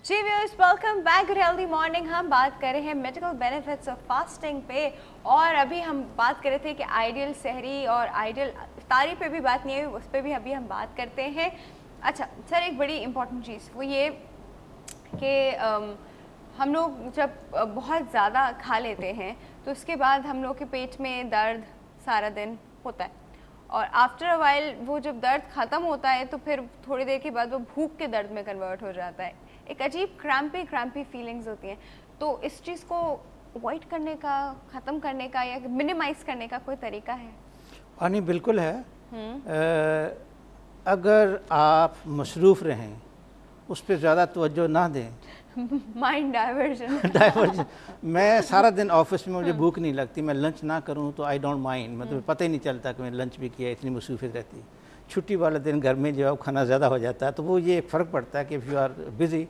जी viewers, welcome back healthy morning. हम बात कर रहे हैं मेडिकल बेनिफिट्स ऑफ फास्टिंग पे, और अभी हम बात कर रहे थे कि आइडियल सहरी और आइडियल इफ्तारी पे भी बात नहीं हुई, उस पर भी अभी हम बात करते हैं। अच्छा सर, एक बड़ी इंपॉर्टेंट चीज़ वो ये कि हम लोग जब बहुत ज़्यादा खा लेते हैं तो उसके बाद हम लोग के पेट में दर्द सारा दिन होता है, और आफ्टर अ वाइल वो जब दर्द ख़त्म होता है तो फिर थोड़ी देर के बाद वो भूख के दर्द में कन्वर्ट हो जाता है। एक अजीब क्रैम्पी फीलिंग्स होती हैं। तो इस चीज़ को अवॉइड करने का, ख़त्म करने का या मिनिमाइज़ करने का कोई तरीका है? नहीं, बिल्कुल है। अगर आप मसरूफ़ रहें, उस पर ज़्यादा तवज्जो ना दें, माइंड डाइवर्जन मैं सारा दिन ऑफिस में, मुझे भूख नहीं लगती, मैं लंच ना करूं तो आई डोंट माइंड, मतलब पता ही नहीं चलता कि मैंने लंच भी किया, इतनी मसरूफियत रहती है। छुट्टी वाले दिन घर में जो है खाना ज़्यादा हो जाता है, तो वो ये फ़र्क पड़ता है कि इफ़ यू आर बिज़ी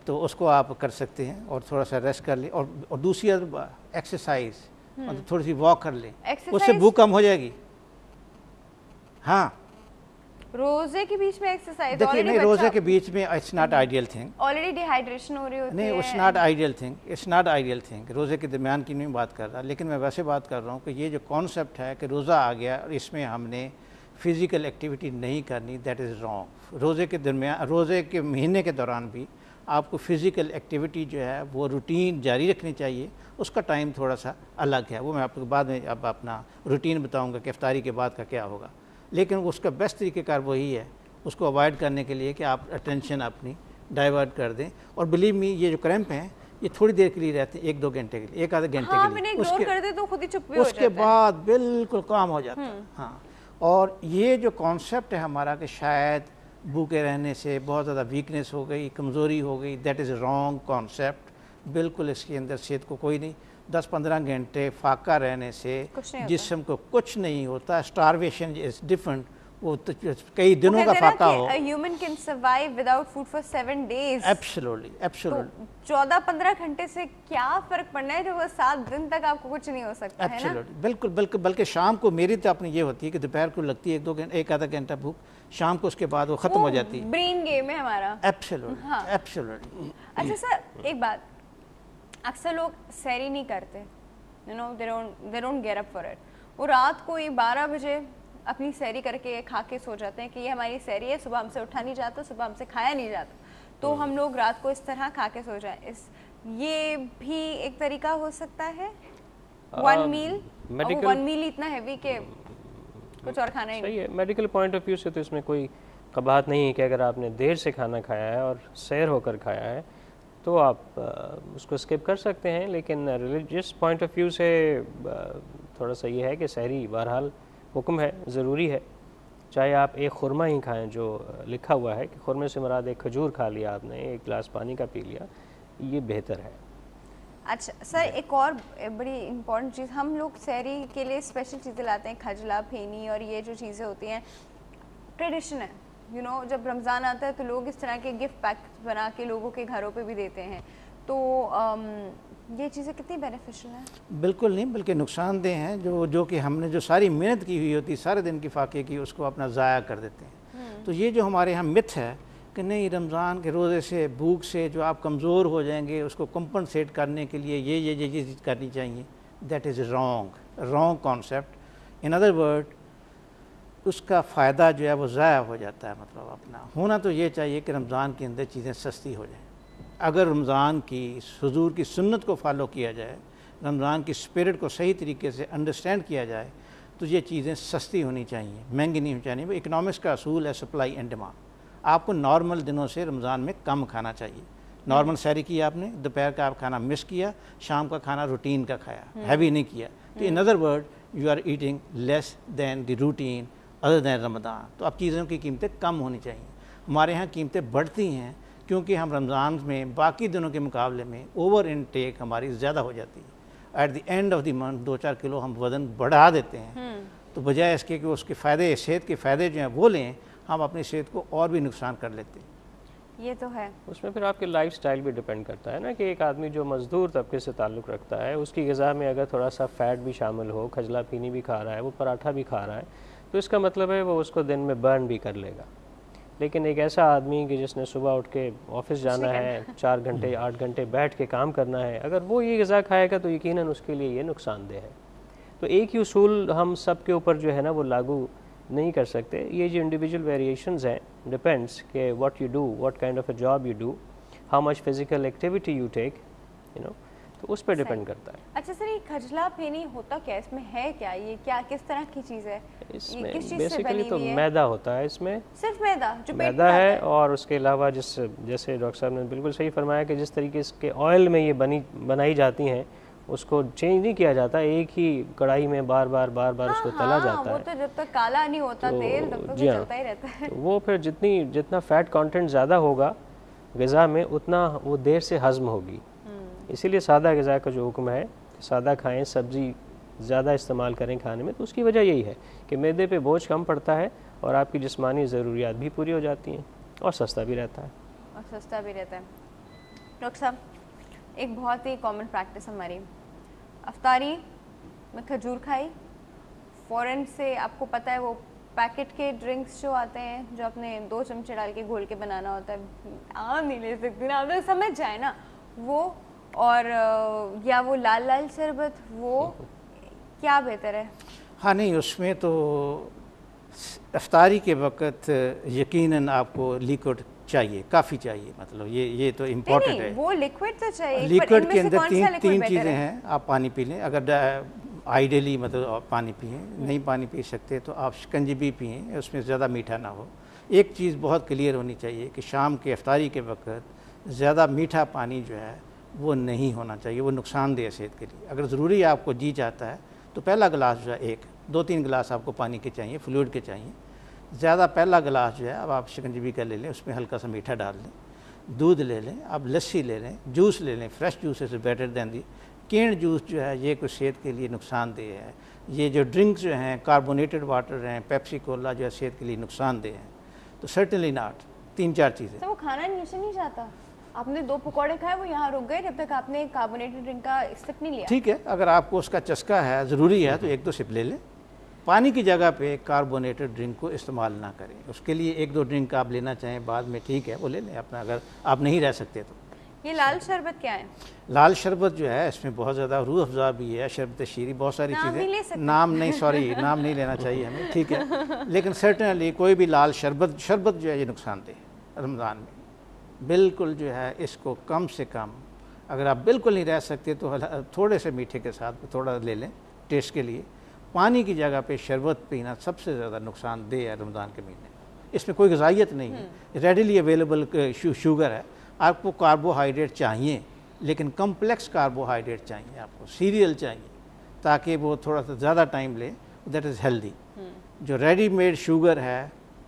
तो उसको आप कर सकते हैं और थोड़ा सा रेस्ट कर लें, और दूसरी एक्सरसाइज, मतलब थोड़ी सी वॉक कर लें, उससे भूख कम हो जाएगी। हाँ, रोजे के बीच में एक्सरसाइज, देखिए नहीं, रोजे के बीच में it's not ideal thing, already dehydration हो रही होती है। नहीं, it's not ideal thing, it's not ideal thing. रोज़े के दरमियान की नहीं बात कर रहा, लेकिन मैं वैसे बात कर रहा हूँ कि ये जो कॉन्सेप्ट है कि रोज़ा आ गया और इसमें हमने फ़िज़िकल एक्टिविटी नहीं करनी, दैट इज़ रॉन्ग। रोज़े के दरमियान, रोज़े के महीने के दौरान भी आपको फ़िज़िकल एक्टिविटी जो है वो रूटीन जारी रखनी चाहिए, उसका टाइम थोड़ा सा अलग है, वो मैं आपको बाद में अब अपना रूटीन बताऊँगा कि इफ्तारी के बाद का क्या होगा। लेकिन उसका बेस्ट तरीक़ेकार वही है, उसको अवॉइड करने के लिए कि आप अटेंशन अपनी डाइवर्ट कर दें। और बिलीव मी, ये जो क्रैम्प हैं ये थोड़ी देर के लिए रहते हैं, 1-2 घंटे के लिए, 1 आधे घंटे के लिए, उसके बाद बिल्कुल काम हो जाता है। हाँ, और ये जो कॉन्सेप्ट है हमारा कि शायद भूखे रहने से बहुत ज़्यादा वीकनेस हो गई, कमज़ोरी हो गई, दैट इज़ रॉन्ग कॉन्सेप्ट। बिल्कुल इसके अंदर सेहत को कोई नहीं। 10-15 घंटे फाका रहने से जिस्म को कुछ नहीं होता। स्टारवेशन इज़ डिफरेंट, वो तो कई दिनों का फाका हो। Human can survive without food for 7 days। Absolutely, absolutely. 14-15 घंटे से क्या फ़र्क पड़ना है, जो वो 7 दिन तक आपको कुछ नहीं हो सकता है ना? बिल्कुल बिल्कुल। बल्कि शाम को मेरी तो अपनी ये होती है कि दोपहर को लगती है 1-2 घंटे, 1 आधा घंटा भूख, शाम को उसके बाद वो ख़त्म हो जाती है। ब्रेन गेम है हमारा। Absolutely, absolutely. अच्छा सर, एक बात, अक्सर लोग सैरी नहीं करते, you know, they don't get up for it. वो रात को ही 12 बजे अपनी सैरी करके खा के सो जाते हैं कि ये हमारी सैरी है, सुबह हमसे उठा नहीं जाता, सुबह हमसे खाया नहीं जाता, तो हम लोग रात को इस तरह खा के सो जाएं। ये भी एक तरीका हो सकता है? वन मील इतना हैवी के कुछ और खाना ही सही है। मेडिकल पॉइंट ऑफ व्यू से तो इसमें कोई कबाहत नहीं है कि अगर आपने देर से खाना खाया है और सैर होकर खाया है तो आप उसको स्किप कर सकते हैं। लेकिन रिलीजियस पॉइंट ऑफ व्यू से थोड़ा सा ये है कि सहरी बहरहाल हुक्म है, ज़रूरी है। चाहे आप एक खुरमा ही खाएं, जो लिखा हुआ है कि खुरमे से मुराद एक खजूर खा लिया आपने, 1 गिलास पानी का पी लिया, ये बेहतर है। अच्छा सर, एक और बड़ी इम्पॉर्टेंट चीज़, हम लोग सहरी के लिए स्पेशल चीज़ें लाते हैं, खजला, फेनी और ये जो चीज़ें होती हैं, ट्रेडिशन है, यू नो, जब रमज़ान आता है तो लोग इस तरह के गिफ्ट पैक बना के लोगों के घरों पे भी देते हैं। तो ये चीज़ें कितनी बेनिफिशियल हैं? बिल्कुल नहीं, बल्कि नुकसानदेह हैं। जो कि हमने जो सारी मेहनत की हुई होती, सारे दिन की फाके की, उसको अपना ज़ाया कर देते हैं। तो ये जो हमारे यहाँ मिथ है कि नहीं, रमज़ान के रोज़े से, भूख से जो आप कमज़ोर हो जाएंगे, उसको कंपनसेट करने के लिए ये चीज़ करनी चाहिए, that is wrong concept. In other word, उसका फ़ायदा जो है वो ज़ाया हो जाता है। मतलब अपना होना तो ये चाहिए कि रमज़ान के अंदर चीज़ें सस्ती हो जाएँ। अगर रमज़ान की हुज़ूर की सुन्नत को फॉलो किया जाए, रमज़ान की स्पिरिट को सही तरीके से अंडरस्टैंड किया जाए, तो ये चीज़ें सस्ती होनी चाहिए, महंगी नहीं होनी चाहिए। इकनॉमिक्स का असूल है सप्लाई एंड डिमांड। आपको नॉर्मल दिनों से रमज़ान में कम खाना चाहिए। नॉर्मल सैरी किया आपने, दोपहर का आप खाना मिस किया, शाम का खाना रूटीन का खाया, हैवी नहीं किया, तो in other word you are eating less than the routine other than Ramzan. तो अब चीज़ों की कीमतें कम होनी चाहिए। हमारे यहाँ कीमतें बढ़ती हैं क्योंकि हम रमज़ान में बाकी दिनों के मुकाबले में ओवर इनटेक हमारी ज़्यादा हो जाती है। At the end of the month 2-4 kilo हम वज़न बढ़ा देते हैं। तो बजाय इसके कि उसके फ़ायदे, सेहत के फ़ायदे जो हैं वो लें, हम अपनी सेहत को और भी नुकसान कर लेते हैं। ये तो है। उसमें फिर आपके लाइफ स्टाइल भी डिपेंड करता है ना, कि एक आदमी जो मज़दूर तबके से ताल्लुक़ रखता है, उसकी ग़िज़ा में अगर थोड़ा सा फ़ैट भी शामिल हो, खजला फीनी भी खा रहा है, वो पराठा भी खा रहा है, तो इसका मतलब है वो उसको दिन में बर्न भी कर लेगा। لیکن ایک ایسا آدمی کہ جس نے صبح اٹھ کے آفس جانا ہے 4 گھنٹے 8 گھنٹے بیٹھ کے کام کرنا ہے، اگر وہ یہ غذا کھائے گا تو یقیناً اس کے لیے یہ نقصان دہ ہے. تو ایک ہی اصول ہم سب کے اوپر جو ہے نا وہ لاگو نہیں کر سکتے. یہ جو انڈیویجول ویریشنز ہیں ڈپینڈس کہ what you do, what kind of a job you do, how much physical activity you take, تو اس پہ ڈپینڈ کرتا ہے. اچھا سر، یہ کھجلا پھینی ہوتا کیا، اس میں ہے کیا، یہ کیا کس طرح کی چیز ہے؟ اس میں بیسیکلی تو میدا ہوتا ہے، اس میں صرف میدا جو میدا ہے، اور اس کے علاوہ جیسے ڈاکٹر صاحب نے بالکل صحیح فرمایا کہ جس طریقے کے آئل میں یہ بنائی جاتی ہیں اس کو چینج نہیں کیا جاتا، ایک ہی کڑائی میں بار بار اس کو تلا جاتا ہے. وہ تو جب تک کالا نہیں ہوتا تیل تب تک چلتا ہی رہتا ہے. وہ پھر جتنا فیٹ کانٹینٹ زیادہ ہوگا غذا میں اتنا وہ دیر سے ہضم ہوگی. اسی لیے سادہ غذا کا جو حکم ہے کہ سادہ کھائیں، سبزی زیادہ استعمال کریں کھانے میں، تو اس کی وجہ یہی ہے کہ معدے پہ بوجھ کم پڑتا ہے اور آپ کی جسمانی ضروریات بھی پوری ہو جاتی ہیں اور سستا بھی رہتا ہے. ڈاکٹر صاحب، ایک بہت ہی کامن پریکٹس ہماری، افطاری میں کھجور کھائی، فوراً سے آپ کو پتہ ہے وہ پیکٹ کے ڈرنکس جو آتے ہیں جو اپنے 2 چمچے ڈال کے گھول کے بنانا ہوتا ہے، عام نہیں لے سکتی نا، آپ سمجھ جائے نا وہ، اور یا وہ لال شربت، وہ کیا بہتر ہے؟ ہاں نہیں، اس میں تو افطاری کے وقت یقیناً آپ کو لیکوڈ چاہیے، کافی چاہیے، مطلب یہ تو امپورٹنٹ ہے. وہ لیکوڈ تو چاہیے، لیکوڈ کے اندر تین چیزیں ہیں. آپ پانی پی لیں، اگر آئیڈیلی مطلب آپ پانی پئیں، نہیں پانی پی سکتے تو آپ شکنجی پئیں، اس میں زیادہ میٹھا نہ ہو. ایک چیز بہت کلیئر ہونی چاہیے کہ شام کے افطاری کے وقت زیادہ میٹھا پانی جو ہے وہ نہیں ہونا چاہیے، وہ نقصان دہ صحت کے لیے. اگر ضروری آپ کو جی چاہتا ہے تو پہلا گلاس جو ہے 2-3 گلاس آپ کو پانی کے چاہیے، فلوئڈ کے چاہیے. زیادہ پہلا گلاس جو ہے اب آپ شکنجی کا لے لیں، اس میں ہلکا سا میٹھا ڈال لیں، دودھ لے لیں، اب لسی لے لیں، جوس لے لیں، fresh juice is better than the canned juice جو ہے یہ کوئی صحت کے لیے نقصان دہ ہے. یہ جو ڈرنکس جو ہیں کاربونیٹڈ واٹر ہیں، پیپسی کولا جو ہے صحت کے لیے نقصان دہ ہیں. تو سرٹنلی ناٹ. 3-4 چیزیں. تو وہ کھانا نیچے نہیں جاتا، آپ نے 2 پکوڑے کھائے وہ یہاں رک گئے جب تک آپ نے کاربونیٹڈ ڈرنک کا سپ نہیں لیا. ٹھیک ہے، اگر آپ کو اس کا چسکا ہے، ضروری ہے تو 1-2 سپ لے لیں. پانی کی جگہ پہ کاربونیٹڈ ڈرنک کو استعمال نہ کریں. اس کے لیے 1-2 ڈرنک آپ لینا چاہیں بعد میں، ٹھیک ہے وہ لے لیں اپنا، اگر آپ نہیں رہ سکتے تو. یہ لال شربت کیا ہے؟ لال شربت جو ہے اس میں بہت زیادہ روح افزا بھی ہے، شربت شیری، بہت ساری چیزیں. نام نہیں لینا چاہیے ہمیں، ٹھیک ہے. لیکن سرٹنلی کوئی بھی لال شربت جو ہے یہ نقصان دہ ہے رمضان میں. بالکل جو ہے اس کو کم سے کم، اگر آپ بالکل نہیں رہ سکتے تو تھوڑے سے میٹھے کے ساتھ تھوڑا لے لیں ٹیسٹ کے لیے. پانی کی جگہ پہ شربت پینا سب سے زیادہ نقصان دہ ہے رمضان کے مہینے. اس میں کوئی غذائیت نہیں ہے، ریڈیلی اویلیبل شوگر ہے. آپ کو کاربوہائیڈریٹ چاہیے لیکن کمپلیکس کاربوہائیڈریٹ چاہیے، آپ کو سیریل چاہیے تاکہ وہ تھوڑا سا زیادہ ٹائم لے، دیٹ از ہیلدی. جو ریڈی میڈ شوگر ہے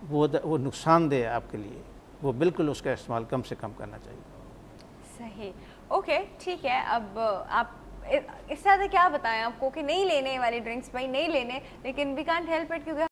وہ نقصان دہ ہے آپ کے لیے، وہ بالکل اس کا استعمال کم سے کم کرنا چاہیے. صحیح، اوکے ٹھیک ہے. اب آپ اس طرح سے کیا بتائیں آپ کو کہ نہیں لینے والے ڈرنکس بھائی نہیں لینے، لیکن وی کانٹ ہیلپ اٹ کیونکہ